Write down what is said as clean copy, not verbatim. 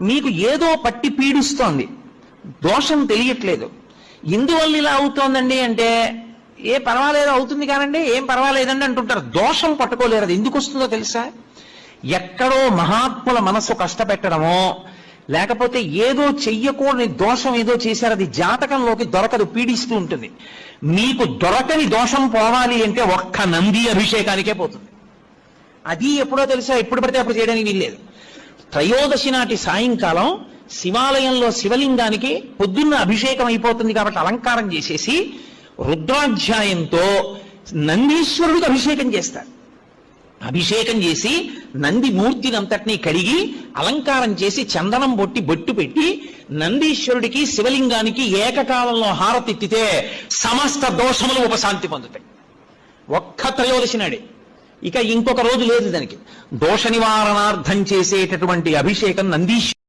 మీకు ఏదో పట్టి పీడిస్తోంది, దోషం తెలియట్లేదు. ఇందువల్ల ఇలా అవుతోందండి అంటే ఏ పర్వాలేదు అవుతుంది కానండి, ఏం పర్వాలేదండి అంటుంటారు. దోషం పట్టుకోలేరు. అది ఎందుకు వస్తుందో తెలుసా? ఎక్కడో మహాత్ముల మనస్సు కష్టపెట్టడమో, లేకపోతే ఏదో చెయ్యకూడని దోషం ఏదో చేశారు, అది జాతకంలోకి దొరకదు, పీడిస్తూ ఉంటుంది. మీకు దొరకని దోషం పోవాలి అంటే ఒక్క నంది అభిషేకానికే పోతుంది. అది ఎప్పుడో తెలుసా? ఎప్పుడు పడితే అప్పుడు చేయడానికి వీల్లేదు. త్రయోదశి నాటి సాయంకాలం శివాలయంలో శివలింగానికి పొద్దున్న అభిషేకం అయిపోతుంది కాబట్టి అలంకారం చేసేసి రుద్రాధ్యాయంతో నందీశ్వరుడికి అభిషేకం చేస్తారు. అభిషేకం చేసి నంది మూర్తిని అంతటినీ కడిగి అలంకారం చేసి చందనం బొట్టు పెట్టి నందీశ్వరుడికి శివలింగానికి ఏకకాలంలో హారతిత్తితే సమస్త దోషములు ఉపశాంతి పొందుతాయి. ఒక్క త్రయోదశి నాడే, ఇక ఇంకొక రోజు లేదు దానికి. దోష నివారణార్థం చేసేటటువంటి అభిషేకం నందీశ్వరుడు